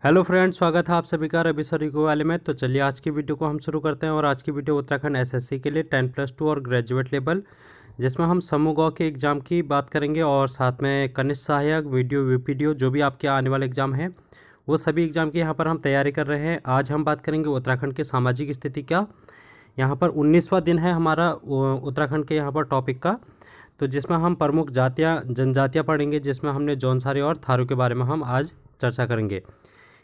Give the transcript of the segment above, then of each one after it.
Hello friends, स्वागत है आप सभी का रवि सर रिव्यू वाले में। तो चलिए आज की वीडियो को हम शुरू करते हैं। और आज की वीडियो उत्तराखंड एसएससी के लिए 10+2 और ग्रेजुएट लेवल, जिसमें हम समूह गौ के एग्ज़ाम की बात करेंगे और साथ में कनिष्ठ सहायक, वीडियो, वीपीडीओ, जो भी आपके आने वाले एग्ज़ाम हैं वो सभी एग्ज़ाम की यहाँ पर हम तैयारी कर रहे हैं। आज हम बात करेंगे उत्तराखंड की सामाजिक स्थिति का। यहाँ पर 19वां दिन है हमारा उत्तराखंड के यहाँ पर टॉपिक का, तो जिसमें हम प्रमुख जातियाँ जनजातियाँ पढ़ेंगे, जिसमें हमने जौनसारी और थारू के बारे में हम आज चर्चा करेंगे।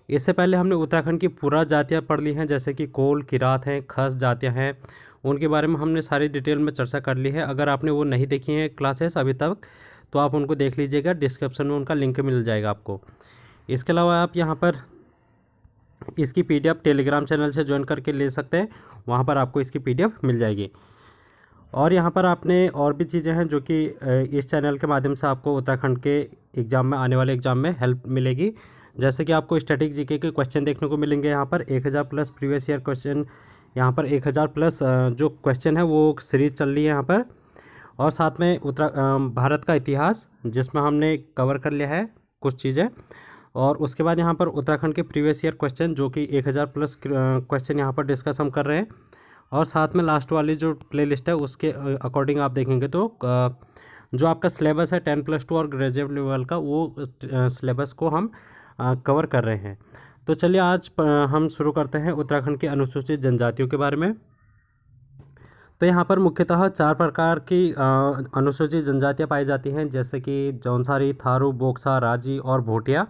इससे पहले हमने उत्तराखंड की पूरा जातियाँ पढ़ ली हैं, जैसे कि कोल, किरात हैं, खस जातियाँ हैं, उनके बारे में हमने सारी डिटेल में चर्चा कर ली है। अगर आपने वो नहीं देखी हैं क्लासेस अभी तक, तो आप उनको देख लीजिएगा, डिस्क्रिप्शन में उनका लिंक मिल जाएगा आपको। इसके अलावा आप यहाँ पर इसकी पीडीएफ टेलीग्राम चैनल से ज्वाइन करके ले सकते हैं, वहाँ पर आपको इसकी पीडीएफ मिल जाएगी। और यहाँ पर आपने और भी चीज़ें हैं जो कि इस चैनल के माध्यम से आपको उत्तराखंड के एग्ज़ाम में, आने वाले एग्ज़ाम में हेल्प मिलेगी। जैसे कि आपको स्टैटिक जीके के क्वेश्चन देखने को मिलेंगे यहाँ पर 1000 प्लस प्रीवियस ईयर क्वेश्चन, यहाँ पर 1000 प्लस जो क्वेश्चन है वो सीरीज़ चल रही है यहाँ पर। और साथ में भारत का इतिहास, जिसमें हमने कवर कर लिया है कुछ चीज़ें। और उसके बाद यहाँ पर उत्तराखंड के प्रीवियस ईयर क्वेश्चन, जो कि 1000 प्लस क्वेश्चन यहाँ पर डिस्कस हम कर रहे हैं। और साथ में लास्ट वाली जो प्लेलिस्ट है उसके अकॉर्डिंग आप देखेंगे तो जो आपका सिलेबस है 10+2 और ग्रेजुएट लेवल का, वो सिलेबस को हम कवर कर रहे हैं। तो चलिए आज हम शुरू करते हैं उत्तराखंड की अनुसूचित जनजातियों के बारे में। तो यहाँ पर मुख्यतः 4 प्रकार की अनुसूचित जनजातियाँ पाई जाती हैं, जैसे कि जौनसारी, थारू, बोक्सा, राजी और भोटिया।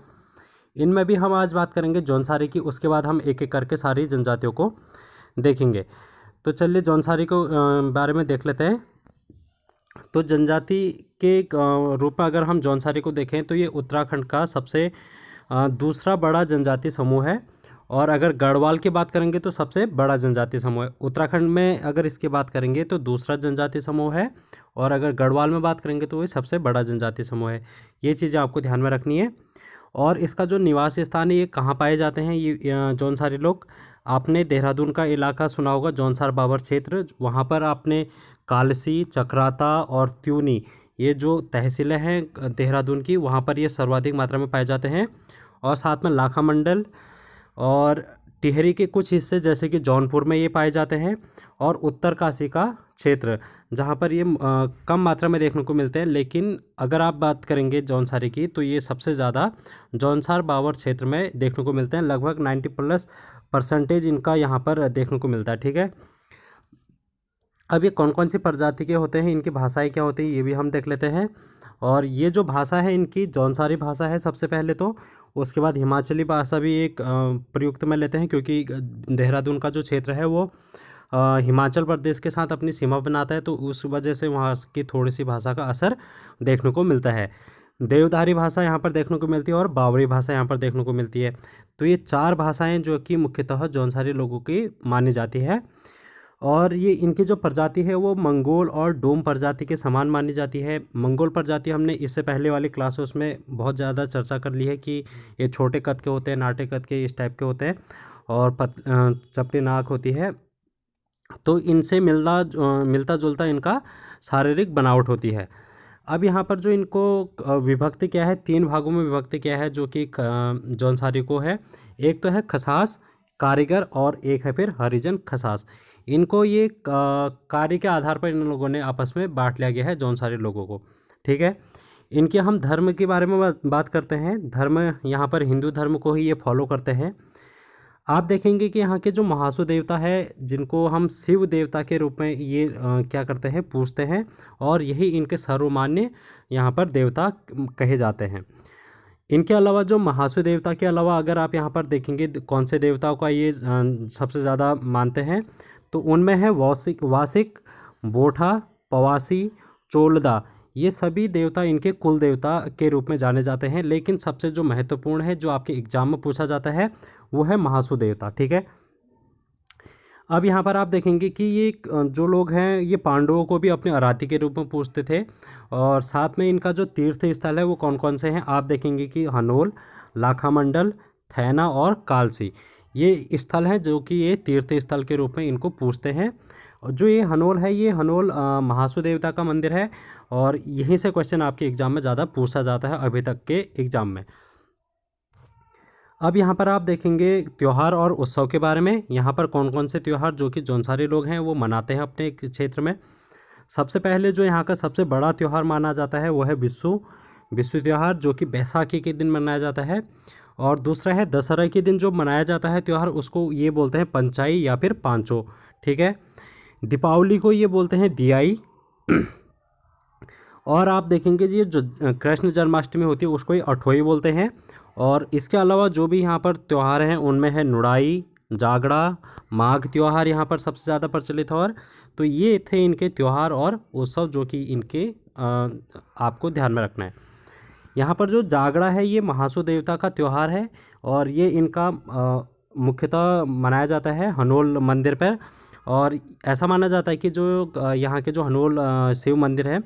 इनमें भी हम आज बात करेंगे जौनसारी की, उसके बाद हम एक एक करके सारी जनजातियों को देखेंगे। तो चलिए जौनसारी को बारे में देख लेते हैं। तो जनजाति के रूप में अगर हम जौनसारी को देखें तो ये उत्तराखंड का सबसे दूसरा बड़ा जनजाति समूह है। और अगर गढ़वाल की बात करेंगे तो सबसे बड़ा जनजाति समूह है। उत्तराखंड में अगर इसकी बात करेंगे तो दूसरा जनजाति समूह है, और अगर गढ़वाल में बात करेंगे तो ये सबसे बड़ा जनजाति समूह है। ये चीज़ें आपको ध्यान में रखनी है। और इसका जो निवास स्थान है, ये कहाँ पाए जाते हैं ये जौनसारी लोग? आपने देहरादून का इलाका सुना होगा, जौनसार बाबर क्षेत्र। वहाँ पर आपने कालसी, चक्राता और त्यूनी, ये जो तहसीलें हैं देहरादून की, वहाँ पर ये सर्वाधिक मात्रा में पाए जाते हैं। और साथ में लाखा मंडल और टिहरी के कुछ हिस्से, जैसे कि जौनपुर में ये पाए जाते हैं। और उत्तरकाशी का क्षेत्र, जहाँ पर ये कम मात्रा में देखने को मिलते हैं। लेकिन अगर आप बात करेंगे जौनसारी की, तो ये सबसे ज़्यादा जौनसार बावर क्षेत्र में देखने को मिलते हैं। लगभग 90+ % इनका यहाँ पर देखने को मिलता है। ठीक है, अब ये कौन कौन सी प्रजाति के होते हैं, इनकी भाषाएं क्या होती हैं, ये भी हम देख लेते हैं। और ये जो भाषा है इनकी, जौनसारी भाषा है सबसे पहले तो। उसके बाद हिमाचली भाषा भी एक प्रयुक्त में लेते हैं, क्योंकि देहरादून का जो क्षेत्र है वो हिमाचल प्रदेश के साथ अपनी सीमा बनाता है, तो उस वजह से वहाँ की थोड़ी सी भाषा का असर देखने को मिलता है। देवधारी भाषा यहाँ पर देखने को मिलती है और बावरी भाषा यहाँ पर देखने को मिलती है। तो ये 4 भाषाएँ जो कि मुख्यतः जौनसारी लोगों की मानी जाती है। और ये इनकी जो प्रजाति है वो मंगोल और डोम प्रजाति के समान मानी जाती है। मंगोल प्रजाति हमने इससे पहले वाली क्लासेस में बहुत ज़्यादा चर्चा कर ली है कि ये छोटे कद के होते हैं, नाटे कद के इस टाइप के होते हैं, और चपटी नाक होती है। तो इनसे मिलता जुलता इनका शारीरिक बनावट होती है। अब यहाँ पर जो इनको विभक्ति क्या है, 3 भागों में विभक्ति क्या है जो कि जौनसारी को है। एक तो है खसास, कारीगर, और एक है फिर हरिजन खसास। इनको ये कार्य के आधार पर इन लोगों ने आपस में बांट लिया गया है जौनसारी लोगों को। ठीक है, इनके हम धर्म के बारे में बात करते हैं। धर्म यहाँ पर हिंदू धर्म को ही ये फॉलो करते हैं। आप देखेंगे कि यहाँ के जो महासु देवता है, जिनको हम शिव देवता के रूप में ये क्या करते हैं, पूजते हैं, और यही इनके सर्वमान्य यहाँ पर देवता कहे जाते हैं। इनके अलावा जो महासु देवता के अलावा अगर आप यहाँ पर देखेंगे कौन से देवताओं का ये सबसे ज़्यादा मानते हैं, तो उनमें है वासिक, बोठा, पवासी, चोलदा। ये सभी देवता इनके कुल देवता के रूप में जाने जाते हैं। लेकिन सबसे जो महत्वपूर्ण है, जो आपके एग्जाम में पूछा जाता है, वो है महासु देवता। ठीक है, अब यहाँ पर आप देखेंगे कि ये जो लोग हैं ये पांडवों को भी अपने आराध्य के रूप में पूजते थे। और साथ में इनका जो तीर्थ स्थल है वो कौन कौन से हैं, आप देखेंगे कि हनोल, लाखा मंडल, थैना और कालसी, ये स्थल हैं जो कि ये तीर्थ स्थल के रूप में इनको पूजते हैं। और जो ये हनोल है, ये हनोल महासु देवता का मंदिर है, और यहीं से क्वेश्चन आपके एग्ज़ाम में ज़्यादा पूछा जाता है अभी तक के एग्ज़ाम में। अब यहाँ पर आप देखेंगे त्यौहार और उत्सव के बारे में। यहाँ पर कौन कौन से त्यौहार जो कि जौनसारी लोग हैं वो मनाते हैं अपने क्षेत्र में। सबसे पहले जो यहाँ का सबसे बड़ा त्यौहार माना जाता है वो है बिस्सू त्यौहार, जो कि बैसाखी के दिन मनाया जाता है। और दूसरा है दशहरा के दिन जो मनाया जाता है त्यौहार, उसको ये बोलते हैं पंचाई या फिर पांचो, ठीक है। दीपावली को ये बोलते हैं दियाई। और आप देखेंगे ये जो कृष्ण जन्माष्टमी होती है उसको ये अठोई बोलते हैं। और इसके अलावा जो भी यहाँ पर त्यौहार हैं उनमें है नुड़ाई, जागड़ा, माघ त्यौहार यहाँ पर सबसे ज़्यादा प्रचलित है। और तो ये थे इनके त्यौहार और उत्सव जो कि इनके आपको ध्यान में रखना है। यहाँ पर जो जागड़ा है ये महासू देवता का त्यौहार है और ये इनका मुख्यतः मनाया जाता है हनोल मंदिर पर। और ऐसा माना जाता है कि जो यहाँ के जो हनोल शिव मंदिर है,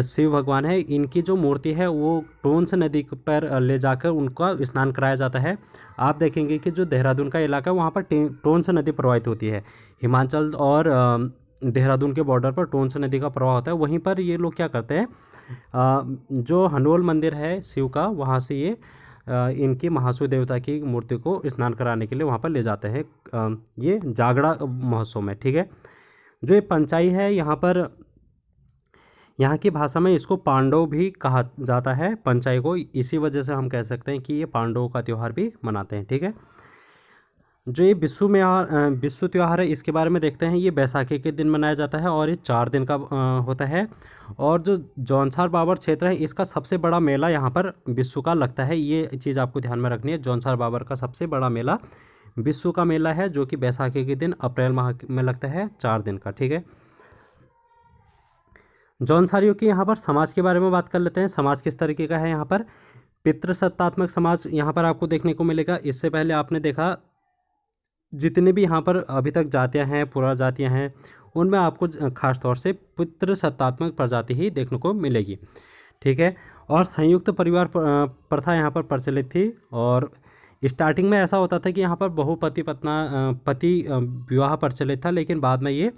शिव भगवान है, इनकी जो मूर्ति है वो टोंस नदी पर ले जाकर उनका स्नान कराया जाता है। आप देखेंगे कि जो देहरादून का इलाका है वहाँ पर टोंस नदी प्रवाहित होती है। हिमाचल और देहरादून के बॉर्डर पर टोंस नदी का प्रवाह होता है। वहीं पर ये लोग क्या करते हैं, जो हनोल मंदिर है शिव का, वहाँ से ये इनकी महासू देवता की मूर्ति को स्नान कराने के लिए वहाँ पर ले जाते हैं ये जागड़ा महोत्सव में, ठीक है। जो ये पंचाई है यहाँ पर, यहाँ की भाषा में इसको पांडव भी कहा जाता है पंचाई को, इसी वजह से हम कह सकते हैं कि ये पांडवों का त्यौहार भी मनाते हैं, ठीक है। जो ये बिस्सू त्यौहार है इसके बारे में देखते हैं। ये बैसाखी के दिन मनाया जाता है और ये 4 दिन का होता है। और जो जौनसार बाबर क्षेत्र है इसका सबसे बड़ा मेला यहाँ पर बिस्सू का लगता है। ये चीज़ आपको ध्यान में रखनी है, जौनसार बाबर का सबसे बड़ा मेला बिस्सू का मेला है, जो कि बैसाखी के दिन अप्रैल माह में लगता है 4 दिन का, ठीक है। जौनसारियों की यहाँ पर समाज के बारे में बात कर लेते हैं। समाज किस तरीके का है यहाँ पर, पितृसत्तात्मक समाज यहाँ पर आपको देखने को मिलेगा। इससे पहले आपने देखा जितने भी यहाँ पर अभी तक जातियाँ हैं, पुरा जातियाँ हैं, उनमें आपको खास तौर से पितृसत्तात्मक प्रजाति ही देखने को मिलेगी, ठीक है। और संयुक्त परिवार प्रथा यहाँ पर प्रचलित थी। और स्टार्टिंग में ऐसा होता था कि यहाँ पर बहुपति पति विवाह प्रचलित था, लेकिन बाद में ये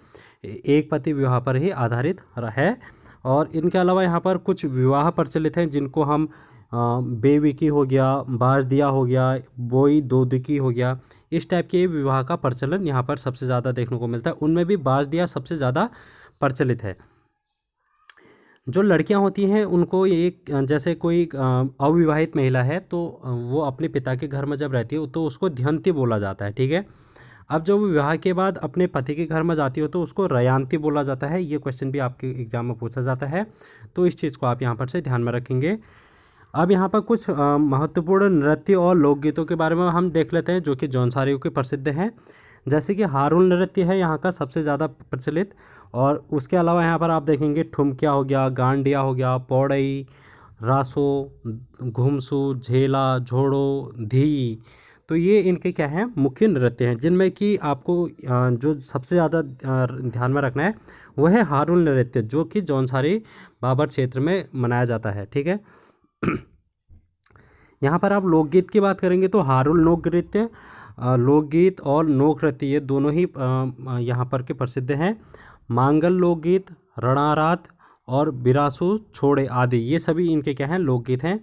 एक पति विवाह पर ही आधारित है। और इनके अलावा यहाँ पर कुछ विवाह प्रचलित हैं जिनको हम बेविकी हो गया, बाजदिया हो गया, बोई दोदिकी हो गया, इस टाइप के विवाह का प्रचलन यहाँ पर सबसे ज़्यादा देखने को मिलता है। उनमें भी बाजदिया सबसे ज़्यादा प्रचलित है। जो लड़कियां होती हैं उनको एक, जैसे कोई अविवाहित महिला है तो वो अपने पिता के घर में जब रहती है तो उसको ध्यंती बोला जाता है, ठीक है। अब जब वो विवाह के बाद अपने पति के घर में जाती हो तो उसको रयांती बोला जाता है। ये क्वेश्चन भी आपके एग्जाम में पूछा जाता है, तो इस चीज़ को आप यहाँ पर से ध्यान में रखेंगे। अब यहाँ पर कुछ महत्वपूर्ण नृत्य और लोकगीतों के बारे में हम देख लेते हैं जो कि जौनसारियों के प्रसिद्ध हैं। जैसे कि हारुल नृत्य है यहाँ का सबसे ज़्यादा प्रचलित। और उसके अलावा यहाँ पर आप देखेंगे ठुमकिया हो गया, गांडिया हो गया, पौड़ई, रासो, घुमसू, झेला, झोड़ो, धी, तो ये इनके क्या हैं, मुख्य नृत्य हैं, जिनमें कि आपको जो सबसे ज़्यादा ध्यान में रखना है वह है हारुल नृत्य, जो कि जौनसारी बाबर क्षेत्र में मनाया जाता है, ठीक है। यहाँ पर आप लोकगीत की बात करेंगे तो हारुल नृत्य, लोकगीत और लोक नृत्य ये दोनों ही यहाँ पर के प्रसिद्ध हैं। मांगल लोकगीत, रणारात और बिरासू छोड़े आदि ये सभी इनके क्या हैं, लोकगीत हैं।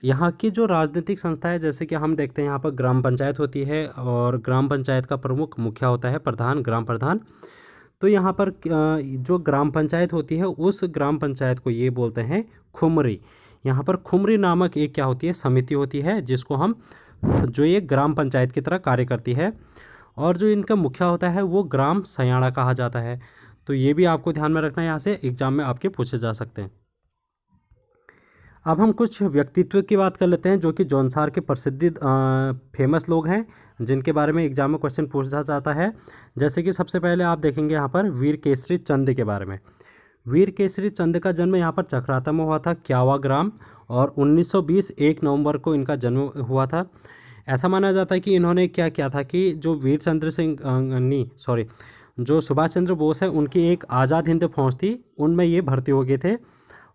यहाँ की जो राजनीतिक संस्था है, जैसे कि हम देखते हैं यहाँ पर ग्राम पंचायत होती है और ग्राम पंचायत का प्रमुख मुखिया होता है प्रधान, ग्राम प्रधान। तो यहाँ पर जो ग्राम पंचायत होती है उस ग्राम पंचायत को ये बोलते हैं खुमरी। यहाँ पर खुमरी नामक एक क्या होती है, समिति होती है जिसको हम, जो ये ग्राम पंचायत की तरह कार्य करती है। और जो इनका मुखिया होता है वो ग्राम सयाड़ा कहा जाता है। तो ये भी आपको ध्यान में रखना है, यहाँ से एग्जाम में आपके पूछे जा सकते हैं। अब हम कुछ व्यक्तित्व की बात कर लेते हैं जो कि जौनसार के प्रसिद्ध फेमस लोग हैं जिनके बारे में एग्जाम में क्वेश्चन पूछा जाता है। जैसे कि सबसे पहले आप देखेंगे यहाँ पर वीर केसरी चंद के बारे में। वीर केसरी चंद का जन्म यहाँ पर चक्राता में हुआ था, क्यावा ग्राम, और 1920 1 नवंबर को इनका जन्म हुआ था। ऐसा माना जाता है कि इन्होंने क्या किया था कि जो जो सुभाष चंद्र बोस है उनकी एक आज़ाद हिंद फौज थी, उनमें ये भर्ती हो गए थे।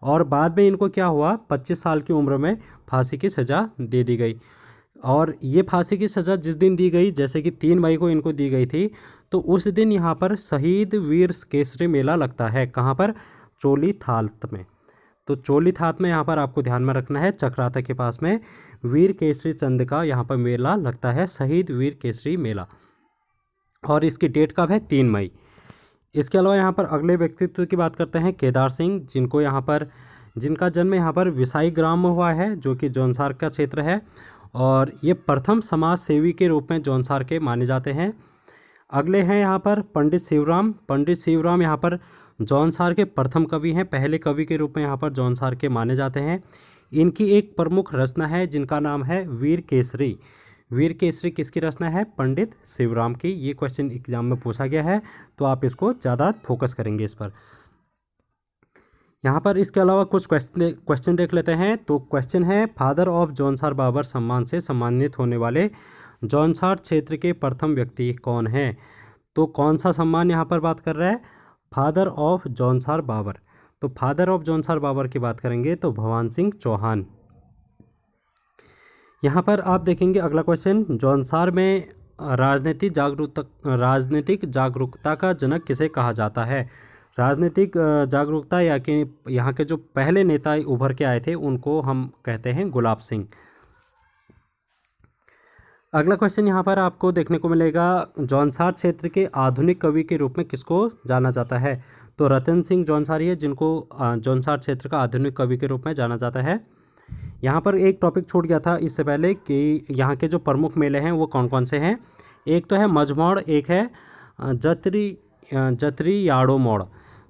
और बाद में इनको क्या हुआ, 25 साल की उम्र में फांसी की सज़ा दे दी गई। और ये फांसी की सज़ा जिस दिन दी गई, जैसे कि 3 मई को इनको दी गई थी, तो उस दिन यहाँ पर शहीद वीर केसरी मेला लगता है। कहाँ पर, चोली थात में। तो चोली थात में यहाँ पर आपको ध्यान में रखना है, चक्राता के पास में वीर केसरी चंद का यहाँ पर मेला लगता है, शहीद वीर केसरी मेला, और इसकी डेट कब है, 3 मई। इसके अलावा यहाँ पर अगले व्यक्तित्व की बात करते हैं, केदार सिंह, जिनका जन्म यहाँ पर विसाई ग्राम में हुआ है, जो कि जौनसार का क्षेत्र है, और ये प्रथम समाज सेवी के रूप में जौनसार के माने जाते हैं। अगले हैं यहाँ पर पंडित शिवराम यहाँ पर जौनसार के प्रथम कवि हैं, पहले कवि के रूप में यहाँ पर जौनसार के माने जाते हैं। इनकी एक प्रमुख रचना है जिनका नाम है वीर केसरी। वीर केसरी किसकी रचना है, पंडित शिवराम की। ये क्वेश्चन एग्जाम में पूछा गया है, तो आप इसको ज़्यादा फोकस करेंगे इस पर। यहाँ पर इसके अलावा कुछ क्वेश्चन देख लेते हैं। तो क्वेश्चन है, फादर ऑफ जौनसार बाबर सम्मान से सम्मानित होने वाले जौनसार क्षेत्र के प्रथम व्यक्ति कौन हैं? तो कौन सा सम्मान यहाँ पर बात कर रहा है, फादर ऑफ जौनसार बाबर। तो फादर ऑफ जौनसार बाबर की बात करेंगे तो भगवान सिंह चौहान। यहाँ पर आप देखेंगे अगला क्वेश्चन, जौनसार में राजनीतिक जागरूकता का जनक किसे कहा जाता है? राजनीतिक जागरूकता या कि यहाँ के जो पहले नेता उभर के आए थे उनको हम कहते हैं गुलाब सिंह। अगला क्वेश्चन यहाँ पर आपको देखने को मिलेगा, जौनसार क्षेत्र के आधुनिक कवि के रूप में किसको जाना जाता है? तो रतन सिंह जौनसारी है, जिनको जौनसार क्षेत्र का आधुनिक कवि के रूप में जाना जाता है। यहाँ पर एक टॉपिक छूट गया था इससे पहले कि यहाँ के जो प्रमुख मेले हैं वो कौन कौन से हैं। एक तो है मझमौड़, एक है जतरी याड़ो मोड़।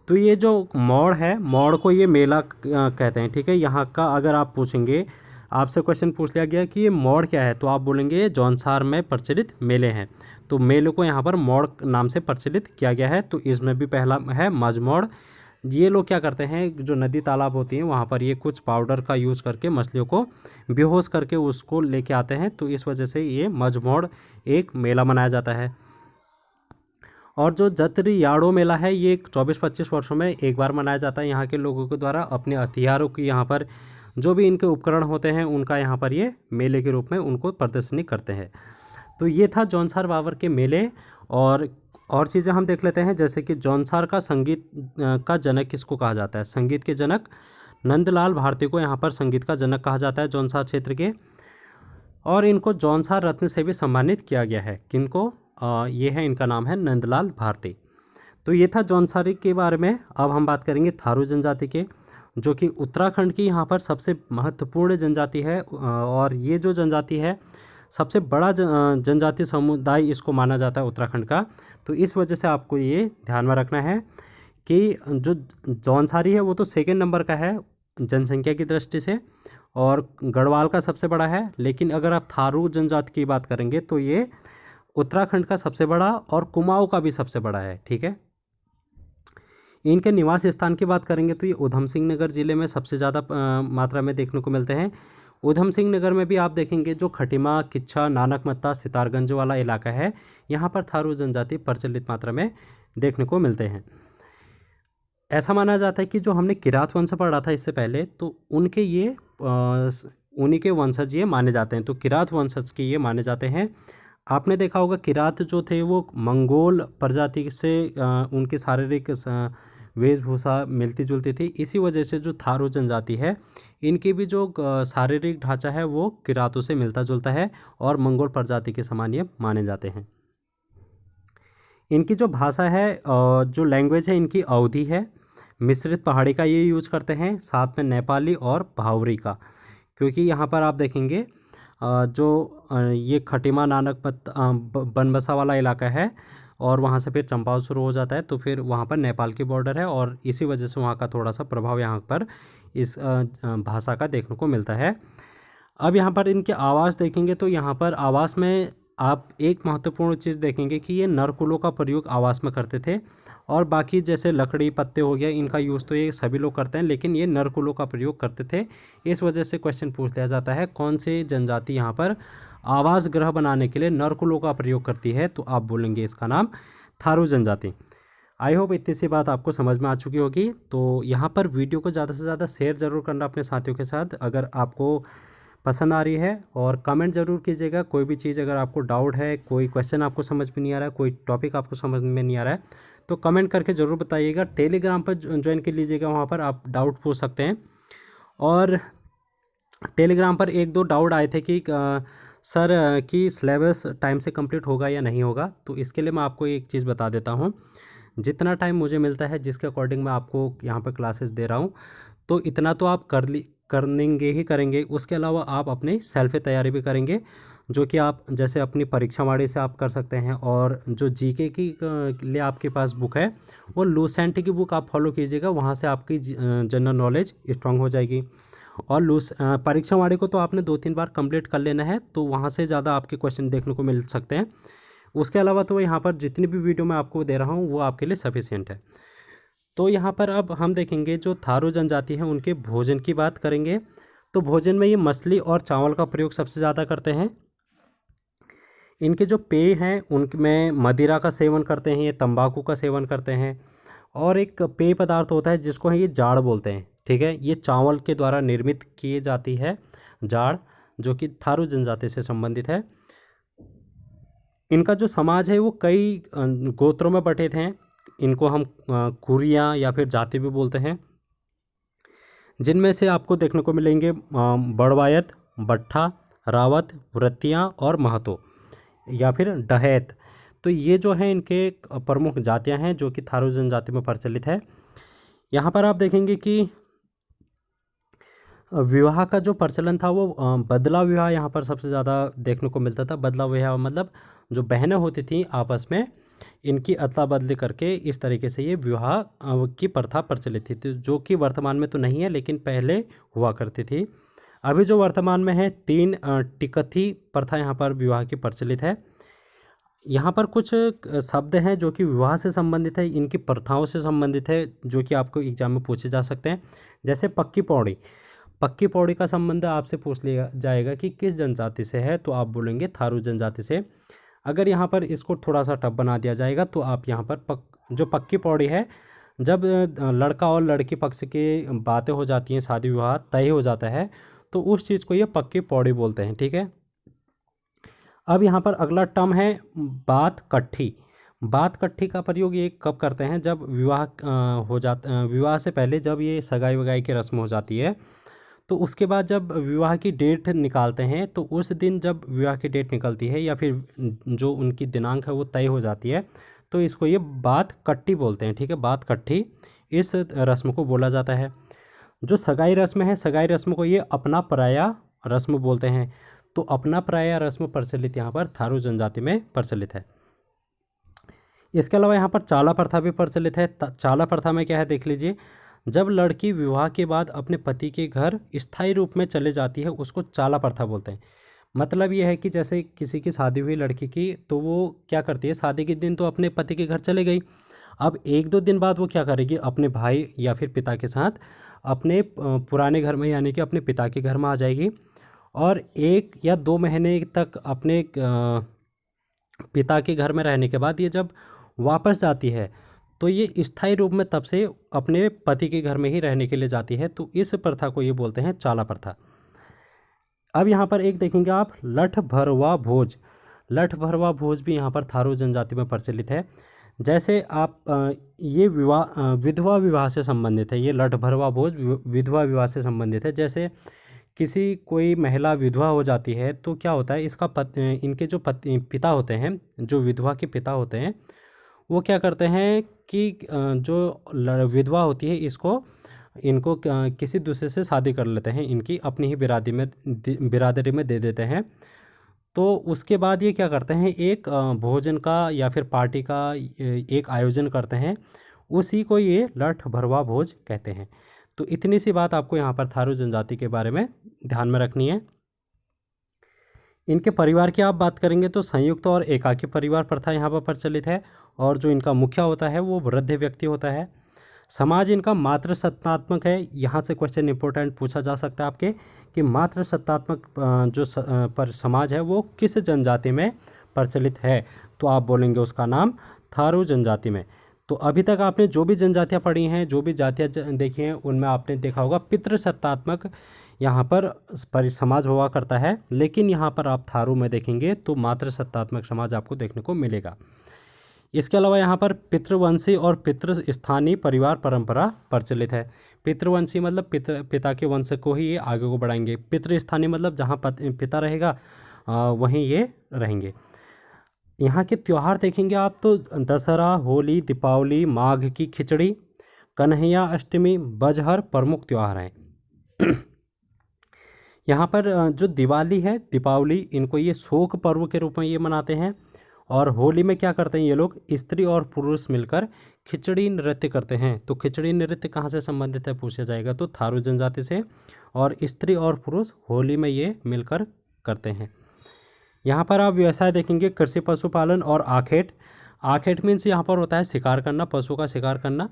तो ये जो मोड़ है, मोड़ को ये मेला कहते हैं, ठीक है। यहाँ का अगर आप पूछेंगे, आपसे क्वेश्चन पूछ लिया गया कि ये मोड़ क्या है, तो आप बोलेंगे जौनसार में प्रचलित मेले हैं। तो मेले को यहाँ पर मोड़ नाम से प्रचलित किया गया है। तो इसमें भी पहला है मझमौड़। ये लोग क्या करते हैं, जो नदी तालाब होती हैं वहाँ पर ये कुछ पाउडर का यूज़ करके मछलियों को बेहोश करके उसको लेके आते हैं। तो इस वजह से ये मझमौड़ एक मेला मनाया जाता है। और जो जतरी याड़ो मेला है, ये 24-25 वर्षों में एक बार मनाया जाता है। यहाँ के लोगों के द्वारा अपने हथियारों की, यहाँ पर जो भी इनके उपकरण होते हैं उनका यहाँ पर ये मेले के रूप में उनको प्रदर्शनी करते हैं। तो ये था जौनसार बाबर के मेले। और चीज़ें हम देख लेते हैं, जैसे कि जौनसार का संगीत का जनक किसको कहा जाता है? संगीत के जनक नंदलाल भारती को यहाँ पर संगीत का जनक कहा जाता है जौनसार क्षेत्र के। और इनको जौनसार रत्न से भी सम्मानित किया गया है। किनको? ये है, इनका नाम है नंदलाल भारती। तो ये था जौनसारी के बारे में। अब हम बात करेंगे थारू जनजाति के, जो कि उत्तराखंड की यहाँ पर सबसे महत्वपूर्ण जनजाति है। और ये जो जनजाति है, सबसे बड़ा जनजाति समुदाय इसको माना जाता है उत्तराखंड का। तो इस वजह से आपको ये ध्यान में रखना है कि जो जौनसारी है वो तो सेकंड नंबर का है जनसंख्या की दृष्टि से, और गढ़वाल का सबसे बड़ा है। लेकिन अगर आप थारू जनजाति की बात करेंगे तो ये उत्तराखंड का सबसे बड़ा और कुमाऊं का भी सबसे बड़ा है, ठीक है। इनके निवास स्थान की बात करेंगे तो ये उधम सिंह नगर ज़िले में सबसे ज़्यादा मात्रा में देखने को मिलते हैं। उधम सिंह नगर में भी आप देखेंगे जो खटीमा, किच्छा, नानकमत्ता, सितारगंज वाला इलाका है, यहाँ पर थारू जनजाति प्रचलित मात्रा में देखने को मिलते हैं। ऐसा माना जाता है कि जो हमने किरात वंश पढ़ा था इससे पहले, तो उन्हीं के वंशज ये माने जाते हैं। तो किरात वंशज के ये माने जाते हैं। आपने देखा होगा किरात जो थे वो मंगोल प्रजाति से उनकी शारीरिक वेशभूषा मिलती जुलती थी। इसी वजह से जो थारू जनजाति है, इनकी भी जो शारीरिक ढांचा है वो किरातों से मिलता जुलता है और मंगोल प्रजाति के समान ये माने जाते हैं। इनकी जो भाषा है, जो लैंग्वेज है, इनकी अवधी है, मिश्रित पहाड़ी का ये यूज करते हैं, साथ में नेपाली और भावरी का। क्योंकि यहाँ पर आप देखेंगे जो ये खटीमा, नानकमत्ता, बनबसा वाला इलाका है, और वहाँ से फिर चंपावत शुरू हो जाता है, तो फिर वहाँ पर नेपाल की बॉर्डर है, और इसी वजह से वहाँ का थोड़ा सा प्रभाव यहाँ पर इस भाषा का देखने को मिलता है। अब यहाँ पर इनके आवास देखेंगे तो यहाँ पर आवास में आप एक महत्वपूर्ण चीज़ देखेंगे कि ये नरकुलों का प्रयोग आवास में करते थे, और बाकी जैसे लकड़ी, पत्ते हो गया, इनका यूज़ तो ये सभी लोग करते हैं, लेकिन ये नरकुलों का प्रयोग करते थे। इस वजह से क्वेश्चन पूछ लिया जाता है, कौन सी जनजाति यहाँ पर आवास गृह बनाने के लिए नरकुलों का प्रयोग करती है? तो आप बोलेंगे इसका नाम थारू जनजाति। आई होप इतनी सी बात आपको समझ में आ चुकी होगी। तो यहाँ पर वीडियो को ज़्यादा से ज़्यादा शेयर ज़रूर करना अपने साथियों के साथ अगर आपको पसंद आ रही है, और कमेंट ज़रूर कीजिएगा। कोई भी चीज़ अगर आपको डाउट है, कोई क्वेश्चन आपको समझ में नहीं आ रहा है, कोई टॉपिक आपको समझ में नहीं आ रहा है, तो कमेंट करके ज़रूर बताइएगा। टेलीग्राम पर ज्वाइन कर लीजिएगा, वहाँ पर आप डाउट पूछ सकते हैं। और टेलीग्राम पर एक दो डाउट आए थे कि सर कि सिलेबस टाइम से कंप्लीट होगा या नहीं होगा। तो इसके लिए मैं आपको एक चीज़ बता देता हूँ, जितना टाइम मुझे मिलता है जिसके अकॉर्डिंग मैं आपको यहाँ पर क्लासेस दे रहा हूँ, तो इतना तो आप करेंगे ही करेंगे। उसके अलावा आप अपनी सेल्फ तैयारी भी करेंगे, जो कि आप जैसे अपनी परीक्षा वाणी से आप कर सकते हैं। और जो जीके की लिए आपके पास बुक है, वो लूसेंट की बुक आप फॉलो कीजिएगा, वहाँ से आपकी जनरल नॉलेज स्ट्रांग हो जाएगी। और परीक्षा वाणी को तो आपने 2-3 बार कंप्लीट कर लेना है, तो वहाँ से ज़्यादा आपके क्वेश्चन देखने को मिल सकते हैं। उसके अलावा तो यहाँ पर जितनी भी वीडियो मैं आपको दे रहा हूँ वो आपके लिए सफिशिएंट है। तो यहाँ पर अब हम देखेंगे जो थारू जनजाति है उनके भोजन की बात करेंगे। तो भोजन में ये मछली और चावल का प्रयोग सबसे ज़्यादा करते हैं। इनके जो पेय हैं उनमें मदिरा का सेवन करते हैं, ये तंबाकू का सेवन करते हैं। और एक पेय पदार्थ होता है जिसको ये जाड़ बोलते हैं, ठीक है। ये चावल के द्वारा निर्मित की जाती है जाड़, जो कि थारू जनजाति से संबंधित है। इनका जो समाज है वो कई गोत्रों में बटे थे। इनको हम कुरिया या फिर जाति भी बोलते हैं, जिनमें से आपको देखने को मिलेंगे बड़वायत, बट्ठा, रावत, व्रतिया और महतो या फिर डहैत। तो ये जो है इनके प्रमुख जातियां हैं जो कि थारू जनजाति में प्रचलित है। यहाँ पर आप देखेंगे कि विवाह का जो प्रचलन था वो बदला विवाह यहाँ पर सबसे ज़्यादा देखने को मिलता था। बदला विवाह मतलब जो बहनें होती थी आपस में, इनकी अदला बदली करके इस तरीके से ये विवाह की प्रथा प्रचलित थी, तो जो कि वर्तमान में तो नहीं है लेकिन पहले हुआ करती थी। अभी जो वर्तमान में है 3 टिकथी प्रथा यहाँ पर विवाह की प्रचलित है। यहाँ पर कुछ शब्द हैं जो कि विवाह से संबंधित है, इनकी प्रथाओं से संबंधित है, जो कि आपको एग्जाम में पूछे जा सकते हैं। जैसे पक्की पौड़ी, पक्की पौड़ी का संबंध आपसे पूछ लिया जाएगा कि किस जनजाति से है, तो आप बोलेंगे थारू जनजाति से। अगर यहाँ पर इसको थोड़ा सा टफ बना दिया जाएगा तो आप यहाँ पर जो पक्की पौड़ी है, जब लड़का और लड़की पक्ष की बातें हो जाती हैं, शादी विवाह तय हो जाता है, तो उस चीज़ को ये पक्की पौड़ी बोलते हैं, ठीक है। अब यहाँ पर अगला टर्म है बात कट्ठी। बात कट्ठी का प्रयोग ये कब करते हैं, जब विवाह हो जाता, विवाह से पहले जब ये सगाई वगाई की रस्म हो जाती है, तो उसके बाद जब विवाह की डेट निकालते हैं, तो उस दिन जब विवाह की डेट निकलती है या फिर जो उनकी दिनांक है वो तय हो जाती है, तो इसको ये बात कट्टी बोलते हैं, ठीक है। बात कट्ठी इस रस्म को बोला जाता है। जो सगाई रस्म है, सगाई रस्म को ये अपना पराया रस्म बोलते हैं। तो अपना पराया रस्म प्रचलित यहाँ पर थारू जनजाति में प्रचलित है। इसके अलावा यहाँ पर चाला प्रथा भी प्रचलित है। चाला प्रथा में क्या है देख लीजिए, जब लड़की विवाह के बाद अपने पति के घर स्थायी रूप में चले जाती है, उसको चाला प्रथा बोलते हैं। मतलब ये है कि जैसे किसी की शादी हुई लड़की की, तो वो क्या करती है, शादी के दिन तो अपने पति के घर चले गई, अब 1-2 दिन बाद वो क्या करेगी, अपने भाई या फिर पिता के साथ अपने पुराने घर में यानी कि अपने पिता के घर में आ जाएगी। और 1 या 2 महीने तक अपने पिता के घर में रहने के बाद ये जब वापस जाती है, तो ये स्थायी रूप में तब से अपने पति के घर में ही रहने के लिए जाती है। तो इस प्रथा को ये बोलते हैं चाला प्रथा। अब यहाँ पर एक देखेंगे आप लठ भरवा भोज। लठ भरवा भोज भी यहाँ पर थारू जनजाति में प्रचलित है। जैसे आप ये विधवा विवाह से संबंधित है, ये लठ भरवा भोज विधवा विवाह से संबंधित है। जैसे किसी कोई महिला विधवा हो जाती है, तो क्या होता है, इनके जो पिता होते हैं, जो विधवा के पिता होते हैं, वो क्या करते हैं कि जो विधवा होती है इनको किसी दूसरे से शादी कर लेते हैं, इनकी अपनी ही बिरादरी में दे देते हैं। तो उसके बाद ये क्या करते हैं, एक भोजन का या फिर पार्टी का एक आयोजन करते हैं, उसी को ये लठ भरवा भोज कहते हैं। तो इतनी सी बात आपको यहाँ पर थारू जनजाति के बारे में ध्यान में रखनी है। इनके परिवार की आप बात करेंगे तो संयुक्त और एकाकी परिवार प्रथा यहाँ पर प्रचलित है, और जो इनका मुखिया होता है वो वृद्ध व्यक्ति होता है। समाज इनका मातृसत्तात्मक है। यहाँ से क्वेश्चन इंपॉर्टेंट पूछा जा सकता है आपके कि मातृसत्तात्मक जो समाज है वो किस जनजाति में प्रचलित है, तो आप बोलेंगे उसका नाम थारू जनजाति में। तो अभी तक आपने जो भी जनजातियाँ पढ़ी हैं, जो भी जातियाँ देखी हैं, उनमें आपने देखा होगा पितृसत्तात्मक यहाँ पर समाज हुआ करता है, लेकिन यहाँ पर आप थारू में देखेंगे तो मातृसत्तात्मक समाज आपको देखने को मिलेगा। इसके अलावा यहाँ पर पितृवंशी और पितृस्थानीय परिवार परंपरा प्रचलित है। पितृवंशी मतलब पिता के वंश को ही ये आगे को बढ़ाएंगे। पितृस्थानीय मतलब जहाँ पिता रहेगा वहीं ये रहेंगे। यहाँ के त्यौहार देखेंगे आप तो दशहरा, होली, दीपावली, माघ की खिचड़ी, कन्हैया अष्टमी, बजहर प्रमुख त्यौहार हैं। यहाँ पर जो दिवाली है, दीपावली, इनको ये शोक पर्व के रूप में ये मनाते हैं। और होली में क्या करते हैं ये लोग, स्त्री और पुरुष मिलकर खिचड़ी नृत्य करते हैं। तो खिचड़ी नृत्य कहाँ से संबंधित है पूछा जाएगा तो थारू जनजाति से। और स्त्री और पुरुष होली में ये मिलकर करते हैं। यहाँ पर आप व्यवसाय देखेंगे कृषि, पशुपालन और आखेट। आखेट मीन्स यहाँ पर होता है शिकार करना, पशु का शिकार करना।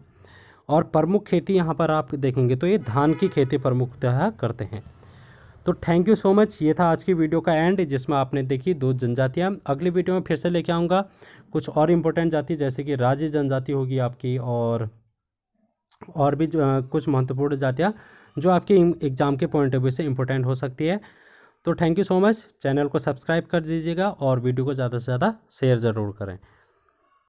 और प्रमुख खेती यहाँ पर आप देखेंगे तो ये धान की खेती प्रमुखतः करते हैं। तो थैंक यू सो मच। ये था आज की वीडियो का एंड, जिसमें आपने देखी 2 जनजातियाँ। अगली वीडियो में फिर से लेके आऊँगा कुछ और इम्पोर्टेंट जाति, जैसे कि राजी जनजाति होगी आपकी, और भी कुछ महत्वपूर्ण जातियाँ जो आपके एग्ज़ाम के पॉइंट ऑफ व्यू से इम्पोर्टेंट हो सकती है। तो thank you so much. Channel को सब्सक्राइब कर दीजिएगा और वीडियो को ज़्यादा से ज़्यादा शेयर ज़रूर करें।